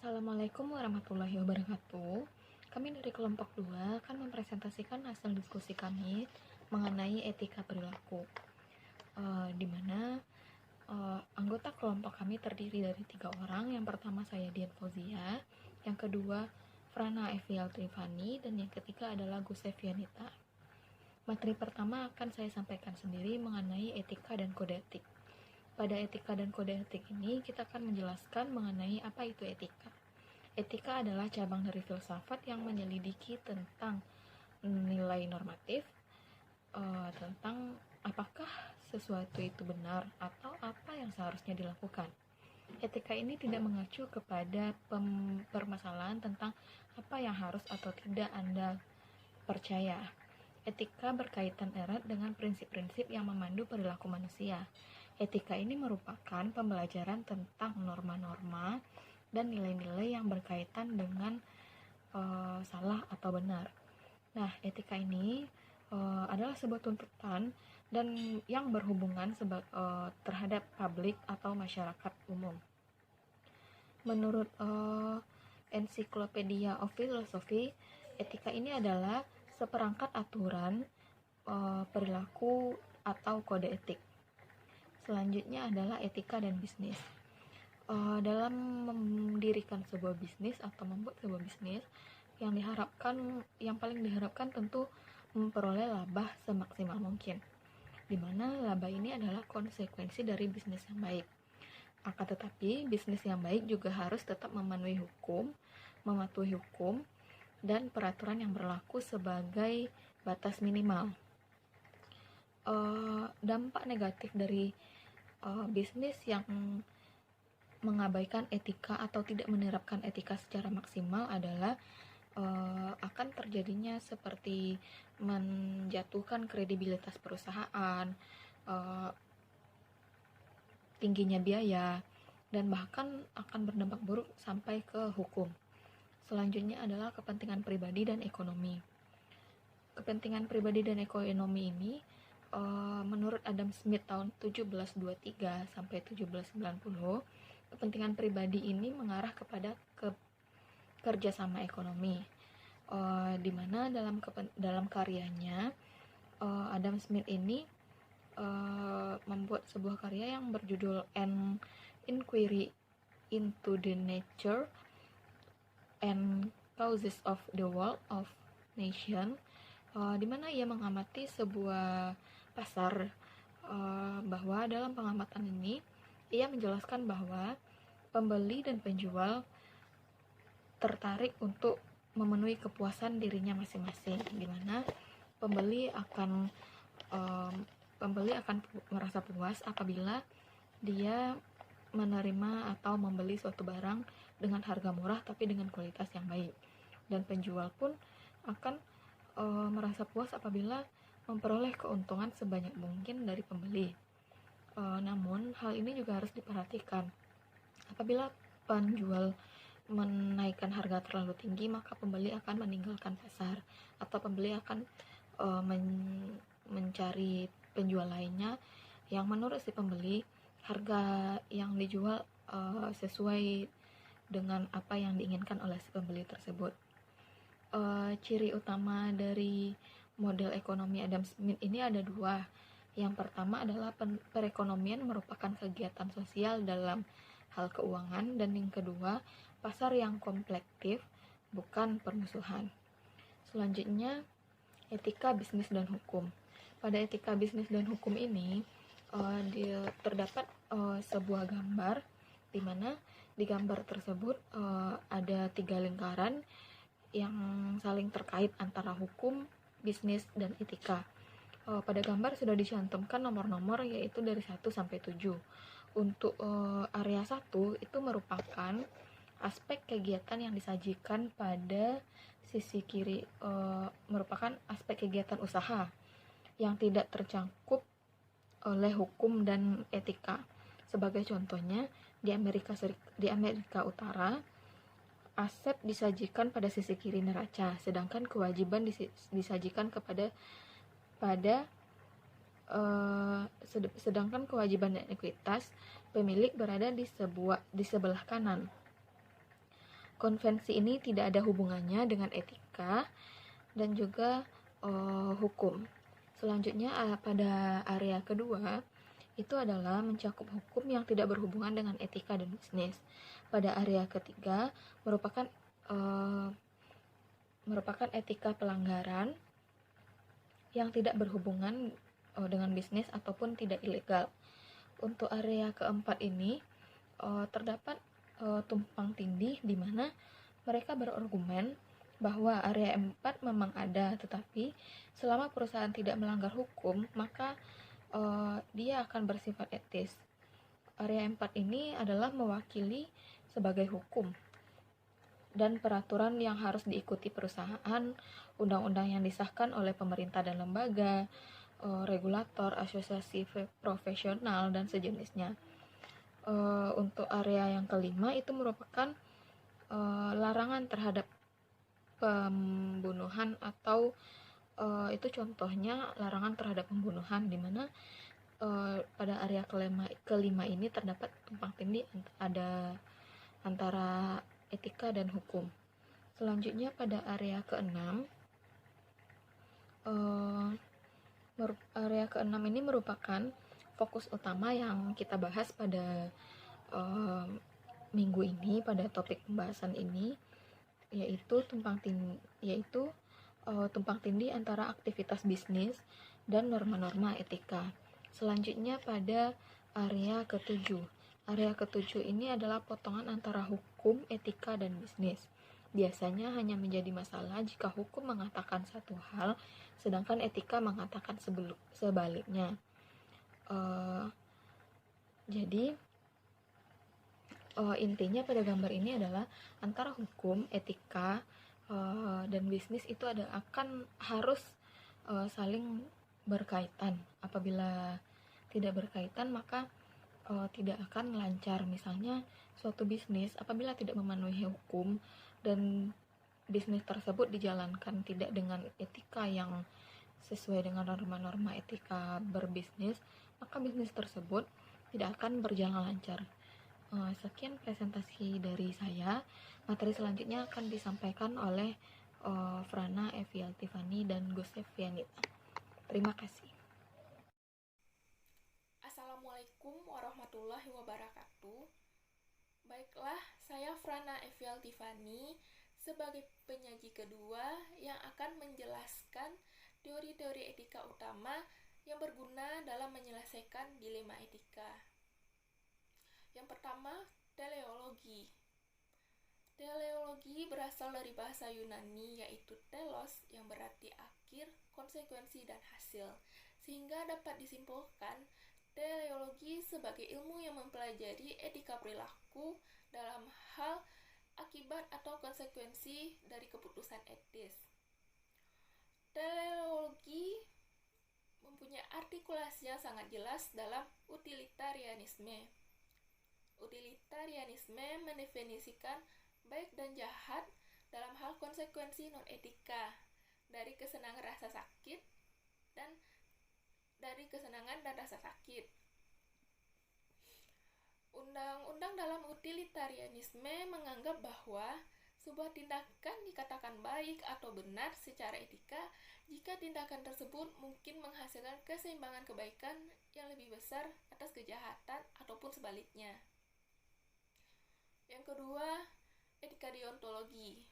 Assalamualaikum warahmatullahi wabarakatuh. Kami dari kelompok 2 akan mempresentasikan hasil diskusi kami mengenai etika perilaku, di mana anggota kelompok kami terdiri dari 3 orang. Yang pertama saya Dian Fauzia, yang kedua Frana Evial Trivani, dan yang ketiga adalah Gus Evianita. Materi pertama akan saya sampaikan sendiri mengenai etika dan kode etik. Pada etika dan kode etik ini, kita akan menjelaskan mengenai apa itu etika. Etika adalah cabang dari filsafat yang menyelidiki tentang nilai normatif, tentang apakah sesuatu itu benar atau apa yang seharusnya dilakukan. Etika ini tidak mengacu kepada permasalahan tentang apa yang harus atau tidak Anda percaya. Etika berkaitan erat dengan prinsip-prinsip yang memandu perilaku manusia. Etika ini merupakan pembelajaran tentang norma-norma dan nilai-nilai yang berkaitan dengan salah atau benar. Nah, etika ini adalah sebuah tuntutan dan yang berhubungan terhadap publik atau masyarakat umum. Menurut Encyclopedia of Philosophy, etika ini adalah seperangkat aturan perilaku atau kode etik. Selanjutnya adalah etika dan bisnis. Dalam mendirikan sebuah bisnis atau membuat sebuah bisnis, yang paling diharapkan tentu memperoleh laba semaksimal mungkin, di mana laba ini adalah konsekuensi dari bisnis yang baik. Akan tetapi, bisnis yang baik juga harus tetap mematuhi hukum dan peraturan yang berlaku sebagai batas minimal. Dampak negatif dari bisnis yang mengabaikan etika atau tidak menerapkan etika secara maksimal adalah akan terjadinya seperti menjatuhkan kredibilitas perusahaan, tingginya biaya, dan bahkan akan berdampak buruk sampai ke hukum. Selanjutnya adalah kepentingan pribadi dan ekonomi. Kepentingan pribadi dan ekonomi ini menurut Adam Smith tahun 1723 sampai 1790, kepentingan pribadi ini mengarah kepada kerjasama ekonomi, di mana dalam karyanya Adam Smith ini membuat sebuah karya yang berjudul An Inquiry into the Nature and Causes of the World of Nation, di mana ia mengamati sebuah pasar, bahwa dalam pengamatan ini ia menjelaskan bahwa pembeli dan penjual tertarik untuk memenuhi kepuasan dirinya masing-masing, di mana pembeli akan merasa puas apabila dia menerima atau membeli suatu barang dengan harga murah tapi dengan kualitas yang baik, dan penjual pun akan merasa puas apabila memperoleh keuntungan sebanyak mungkin dari pembeli. Namun hal ini juga harus diperhatikan. Apabila penjual menaikkan harga terlalu tinggi, maka pembeli akan meninggalkan pasar atau pembeli akan mencari penjual lainnya yang menurut si pembeli harga yang dijual sesuai dengan apa yang diinginkan oleh si pembeli tersebut. Ciri utama dari model ekonomi Adam Smith ini ada dua. Yang pertama adalah perekonomian merupakan kegiatan sosial dalam hal keuangan, dan yang kedua pasar yang komplektif, bukan permusuhan. Selanjutnya, etika bisnis dan hukum. Pada etika bisnis dan hukum ini terdapat sebuah gambar, di mana di gambar tersebut ada 3 lingkaran yang saling terkait antara hukum, bisnis, dan etika. Pada gambar sudah dicantumkan nomor-nomor, yaitu dari 1 sampai 7. Untuk area 1 itu merupakan aspek kegiatan yang disajikan pada sisi kiri, merupakan aspek kegiatan usaha yang tidak tercakup oleh hukum dan etika. Sebagai contohnya, di Amerika Utara, aset disajikan pada sisi kiri neraca, sedangkan kewajiban disajikan sedangkan kewajiban dan ekuitas pemilik berada di sebelah kanan. konvensi ini tidak ada hubungannya dengan etika dan juga hukum. Selanjutnya pada area kedua itu adalah mencakup hukum yang tidak berhubungan dengan etika dan bisnis. Pada area ketiga merupakan etika pelanggaran yang tidak berhubungan dengan bisnis ataupun tidak ilegal. Untuk area keempat ini terdapat tumpang tindih di mana mereka berargumen bahwa area 4 memang ada, tetapi selama perusahaan tidak melanggar hukum, maka dia akan bersifat etis. Area 4 ini adalah mewakili sebagai hukum dan peraturan yang harus diikuti perusahaan, undang-undang yang disahkan oleh pemerintah dan lembaga, regulator, asosiasi profesional, dan sejenisnya. Untuk area yang kelima itu merupakan larangan terhadap pembunuhan atau itu contohnya larangan terhadap pembunuhan, di mana pada area kelima ini terdapat tumpang tindih ada antara etika dan hukum. Selanjutnya pada area keenam, area keenam ini merupakan fokus utama yang kita bahas pada minggu ini, pada topik pembahasan ini, yaitu tumpang tindih antara aktivitas bisnis dan norma-norma etika. Selanjutnya pada area ketujuh. Area ketujuh ini adalah potongan antara hukum, etika, dan bisnis. Biasanya hanya menjadi masalah jika hukum mengatakan satu hal, sedangkan etika mengatakan sebaliknya. Jadi intinya pada gambar ini adalah antara hukum, etika, dan bisnis itu harus saling berkaitan. Apabila tidak berkaitan, maka tidak akan lancar. Misalnya suatu bisnis apabila tidak memenuhi hukum dan bisnis tersebut dijalankan tidak dengan etika yang sesuai dengan norma-norma etika berbisnis, maka bisnis tersebut tidak akan berjalan lancar. Sekian presentasi dari saya. Materi selanjutnya akan disampaikan oleh Frana Evialtivani dan Gusef Fianita. Terima kasih. Assalamualaikum warahmatullahi wabarakatuh. Baiklah, saya Frana Evialtivani sebagai penyaji kedua yang akan menjelaskan teori-teori etika utama yang berguna dalam menyelesaikan dilema etika. Yang pertama, teleologi. Teleologi berasal dari bahasa Yunani yaitu telos yang berarti akhir, konsekuensi, dan hasil, sehingga dapat disimpulkan teleologi sebagai ilmu yang mempelajari etika perilaku dalam hal akibat atau konsekuensi dari keputusan etis. Teleologi mempunyai artikulasi yang sangat jelas dalam utilitarianisme. Utilitarianisme mendefinisikan baik dan jahat dalam hal konsekuensi non-etika dari kesenangan dan rasa sakit. Undang-undang dalam utilitarianisme menganggap bahwa sebuah tindakan dikatakan baik atau benar secara etika jika tindakan tersebut mungkin menghasilkan keseimbangan kebaikan yang lebih besar atas kejahatan ataupun sebaliknya. Yang kedua, etika deontologi.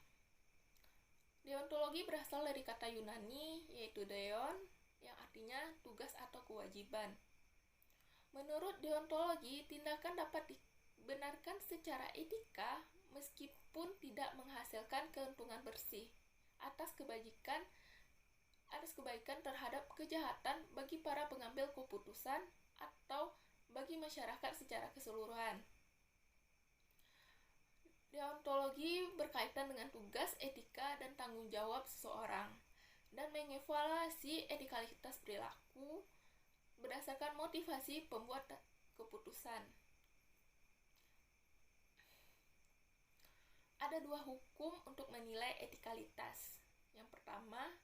Deontologi berasal dari kata Yunani yaitu deon yang artinya tugas atau kewajiban. Menurut deontologi, tindakan dapat dibenarkan secara etika meskipun tidak menghasilkan keuntungan bersih atas kebaikan terhadap kejahatan bagi para pengambil keputusan atau bagi masyarakat secara keseluruhan. Deontologi berkaitan dengan tugas, etika, dan tanggung jawab seseorang dan mengevaluasi etikalitas perilaku berdasarkan motivasi pembuat keputusan. Ada dua hukum untuk menilai etikalitas. Yang pertama,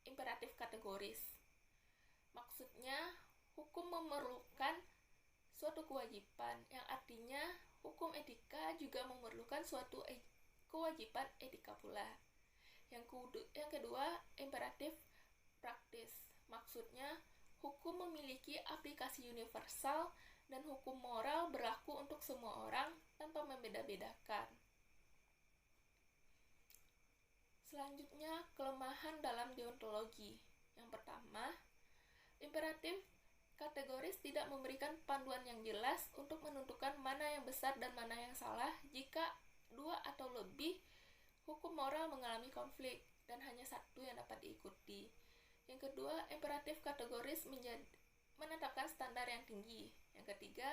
imperatif kategoris. Maksudnya, hukum memerlukan suatu kewajiban, yang artinya hukum etika juga memerlukan suatu kewajiban etika pula. Yang kedua, imperatif praktis. Maksudnya, hukum memiliki aplikasi universal dan hukum moral berlaku untuk semua orang tanpa membeda-bedakan. Selanjutnya, kelemahan dalam deontologi. Yang pertama, imperatif kategoris tidak memberikan panduan yang jelas untuk menentukan mana yang besar dan mana yang salah jika dua atau lebih hukum moral mengalami konflik dan hanya satu yang dapat diikuti. Yang kedua, imperatif kategoris menetapkan standar yang tinggi. Yang ketiga,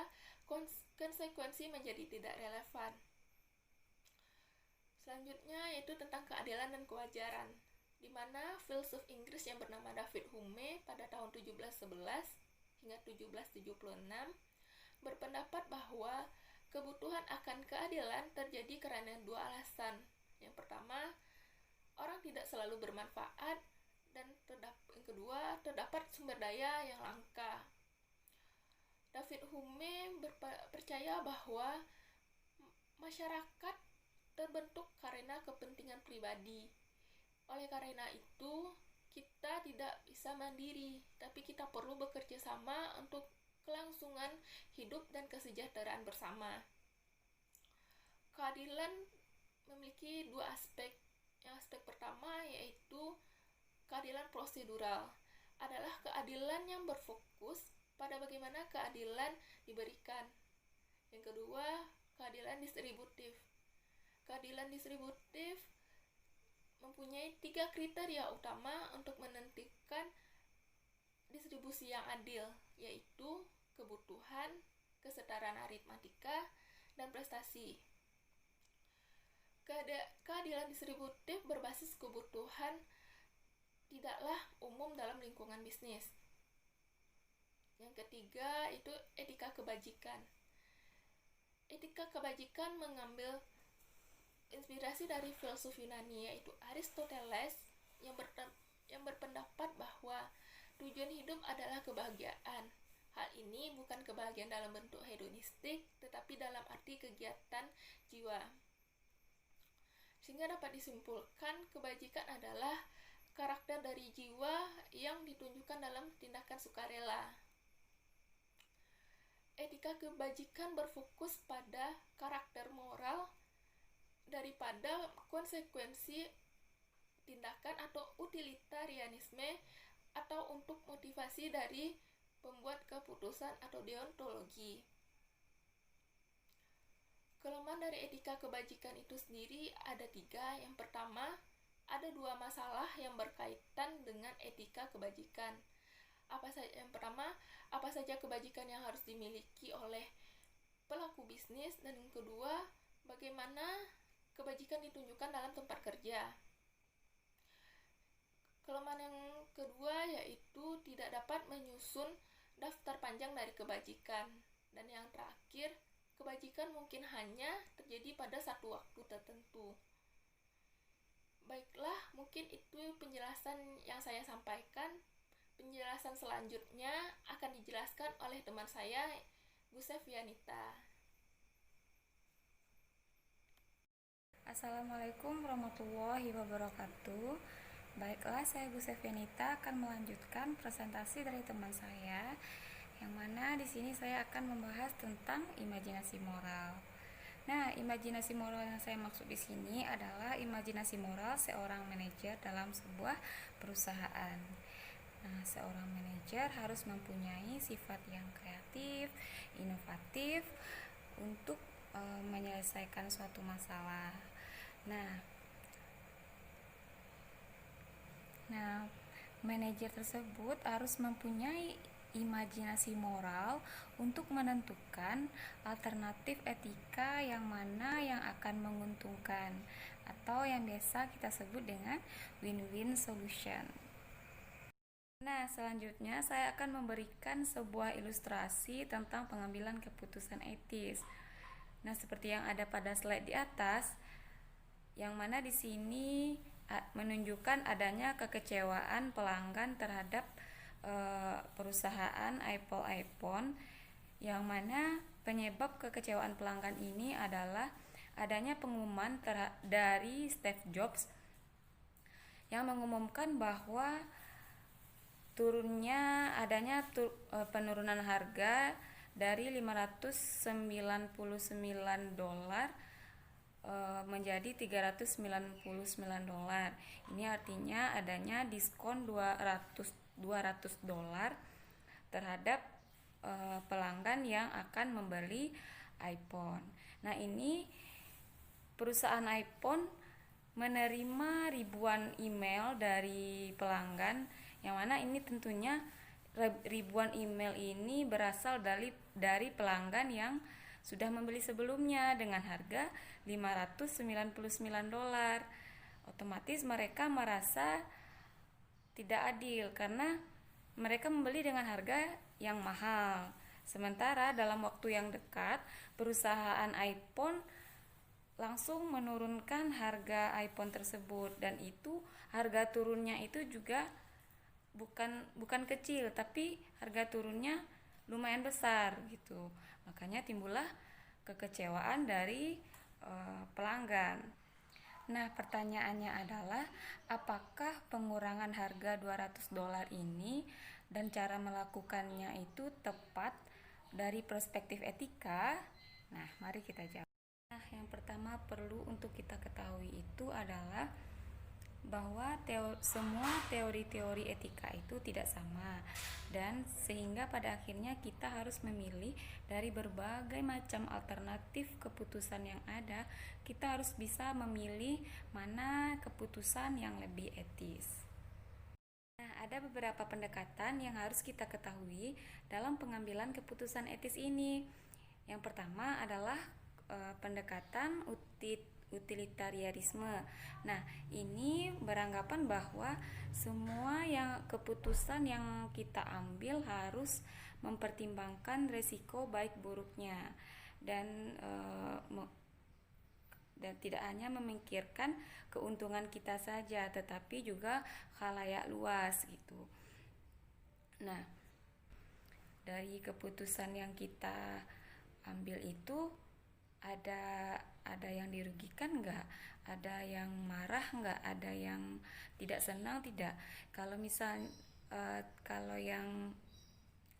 konsekuensi menjadi tidak relevan. Selanjutnya yaitu tentang keadilan dan kewajaran, di mana filsuf Inggris yang bernama David Hume pada tahun 1711 hingga 1776 berpendapat bahwa kebutuhan akan keadilan terjadi karena dua alasan. Yang pertama, orang tidak selalu bermanfaat, dan yang kedua, terdapat sumber daya yang langka. David Hume percaya bahwa masyarakat terbentuk karena kepentingan pribadi. Oleh karena itu, kita tidak bisa mandiri, tapi kita perlu bekerja sama untuk kelangsungan hidup dan kesejahteraan bersama. Keadilan memiliki dua aspek. Yang aspek pertama yaitu keadilan prosedural, adalah keadilan yang berfokus pada bagaimana keadilan diberikan. Yang kedua, keadilan distributif. Keadilan distributif mempunyai 3 kriteria utama untuk menentukan distribusi yang adil, yaitu kebutuhan, kesetaraan aritmatika, dan prestasi. Keadilan distributif berbasis kebutuhan tidaklah umum dalam lingkungan bisnis. Yang ketiga itu etika kebajikan. Etika kebajikan mengambil inspirasi dari filsuf Yunani yaitu Aristoteles yang berpendapat bahwa tujuan hidup adalah kebahagiaan. Hal ini bukan kebahagiaan dalam bentuk hedonistik, tetapi dalam arti kegiatan jiwa. Sehingga dapat disimpulkan kebajikan adalah karakter dari jiwa yang ditunjukkan dalam tindakan sukarela. Etika kebajikan berfokus pada karakter moral daripada konsekuensi tindakan atau utilitarianisme atau untuk motivasi dari pembuat keputusan atau deontologi. Kelemahan dari etika kebajikan itu sendiri ada 3. Yang pertama, ada 2 masalah yang berkaitan dengan etika kebajikan. Yang pertama, apa saja kebajikan yang harus dimiliki oleh pelaku bisnis, dan yang kedua, bagaimana kebajikan ditunjukkan dalam tempat kerja. Kelemahan yang kedua yaitu tidak dapat menyusun daftar panjang dari kebajikan. Dan yang terakhir, kebajikan mungkin hanya terjadi pada satu waktu tertentu. Baiklah, mungkin itu penjelasan yang saya sampaikan. Penjelasan selanjutnya akan dijelaskan oleh teman saya, Bu Sevianita. Assalamualaikum warahmatullahi wabarakatuh. Baiklah, saya Bu Sevianita akan melanjutkan presentasi dari teman saya, yang mana di sini saya akan membahas tentang imajinasi moral. Nah, imajinasi moral yang saya maksud di sini adalah imajinasi moral seorang manajer dalam sebuah perusahaan. Nah, seorang manajer harus mempunyai sifat yang kreatif, inovatif untuk menyelesaikan suatu masalah. Nah, manajer tersebut harus mempunyai imajinasi moral untuk menentukan alternatif etika yang mana yang akan menguntungkan, atau yang biasa kita sebut dengan win-win solution. Nah, selanjutnya saya akan memberikan sebuah ilustrasi tentang pengambilan keputusan etis. Nah, seperti yang ada pada slide di atas, yang mana di sini menunjukkan adanya kekecewaan pelanggan terhadap perusahaan iPhone, yang mana penyebab kekecewaan pelanggan ini adalah adanya pengumuman dari Steve Jobs yang mengumumkan bahwa penurunan harga dari $599 menjadi $399. Ini artinya adanya diskon $200 terhadap pelanggan yang akan membeli iPhone. Nah, ini perusahaan iPhone menerima ribuan email dari pelanggan, yang mana ini tentunya ribuan email ini berasal dari pelanggan yang sudah membeli sebelumnya dengan harga $599. Otomatis mereka merasa tidak adil karena mereka membeli dengan harga yang mahal. Sementara dalam waktu yang dekat, perusahaan iPhone langsung menurunkan harga iPhone tersebut, dan itu harga turunnya itu juga bukan kecil, tapi harga turunnya lumayan besar gitu. Makanya timbullah kekecewaan dari pelanggan. Nah, pertanyaannya adalah apakah pengurangan harga $200 ini dan cara melakukannya itu tepat dari perspektif etika? Nah, mari kita jawab. Nah, yang pertama perlu untuk kita ketahui itu adalah bahwa semua teori-teori etika itu tidak sama, dan sehingga pada akhirnya kita harus memilih dari berbagai macam alternatif keputusan yang ada. Kita harus bisa memilih mana keputusan yang lebih etis. Nah, ada beberapa pendekatan yang harus kita ketahui dalam pengambilan keputusan etis ini. Yang pertama adalah pendekatan utilitarianisme. Nah, ini beranggapan bahwa semua keputusan yang kita ambil harus mempertimbangkan resiko baik buruknya, dan tidak hanya memikirkan keuntungan kita saja, tetapi juga khalayak luas gitu. Nah, dari keputusan yang kita ambil itu ada yang dirugikan enggak, ada yang marah enggak, ada yang tidak senang tidak. Kalau yang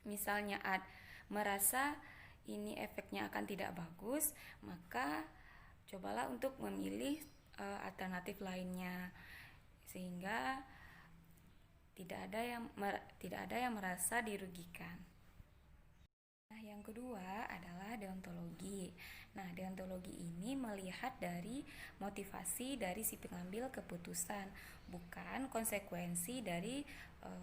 misalnya merasa ini efeknya akan tidak bagus, maka cobalah untuk memilih alternatif lainnya, sehingga tidak ada yang merasa dirugikan. Nah, yang kedua adalah deontologi. Nah, deontologi ini melihat dari motivasi dari si pengambil keputusan, bukan konsekuensi dari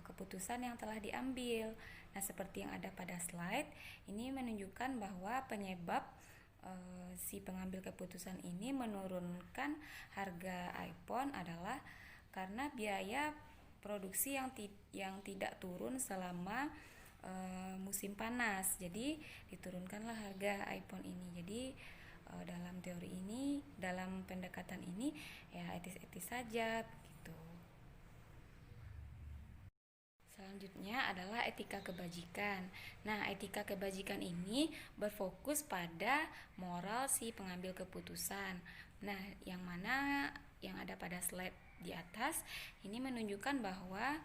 keputusan yang telah diambil. Nah, seperti yang ada pada slide, ini menunjukkan bahwa penyebab si pengambil keputusan ini menurunkan harga iPhone adalah karena biaya produksi yang tidak turun selama musim panas. Jadi diturunkanlah harga iPhone ini. Jadi dalam teori ini, dalam pendekatan ini ya etis-etis saja begitu. Selanjutnya adalah etika kebajikan. Nah, etika kebajikan ini berfokus pada moral si pengambil keputusan. Nah, yang mana yang ada pada slide di atas ini menunjukkan bahwa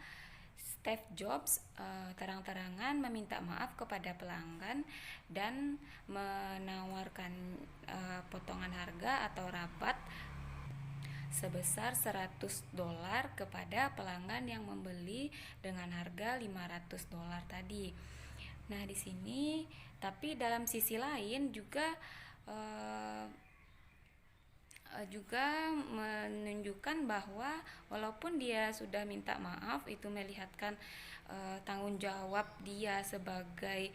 Steve Jobs terang-terangan meminta maaf kepada pelanggan dan menawarkan potongan harga atau rabat sebesar $100 kepada pelanggan yang membeli dengan harga $500 tadi. Nah, di sini tapi dalam sisi lain juga menunjukkan bahwa walaupun dia sudah minta maaf, itu melihatkan tanggung jawab dia sebagai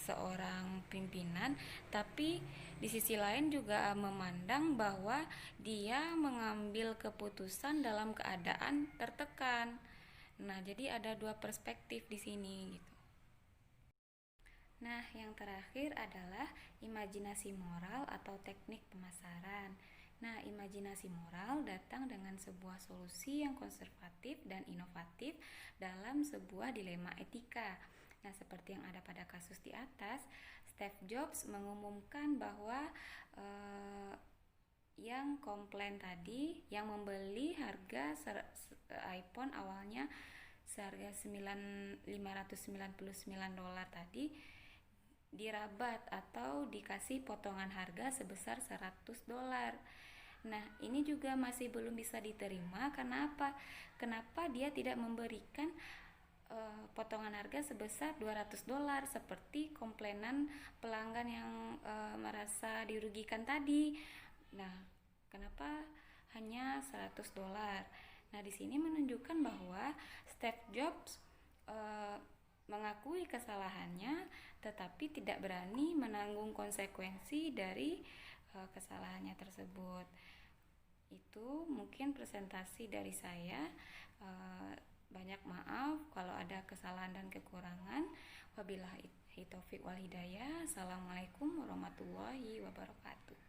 seorang pimpinan, tapi di sisi lain juga memandang bahwa dia mengambil keputusan dalam keadaan tertekan. Nah, jadi ada dua perspektif di sini gitu. Nah, yang terakhir adalah imajinasi moral atau teknik pemasaran. Nah, imajinasi moral datang dengan sebuah solusi yang konservatif dan inovatif dalam sebuah dilema etika. Nah, seperti yang ada pada kasus di atas, Steve Jobs mengumumkan bahwa yang komplain tadi, yang membeli harga iPhone awalnya seharga $599 tadi, dirabat atau dikasih potongan harga sebesar $100. Nah, ini juga masih belum bisa diterima. Kenapa? Kenapa dia tidak memberikan potongan harga sebesar $200 seperti komplainan pelanggan yang merasa dirugikan tadi. Nah, kenapa hanya $100? Nah, di sini menunjukkan bahwa Steve Jobs mengakui kesalahannya tetapi tidak berani menanggung konsekuensi dari kesalahannya tersebut. Itu mungkin presentasi dari saya. Banyak maaf kalau ada kesalahan dan kekurangan. Wabillahi taufiq wal hidayah. Assalamualaikum warahmatullahi wabarakatuh.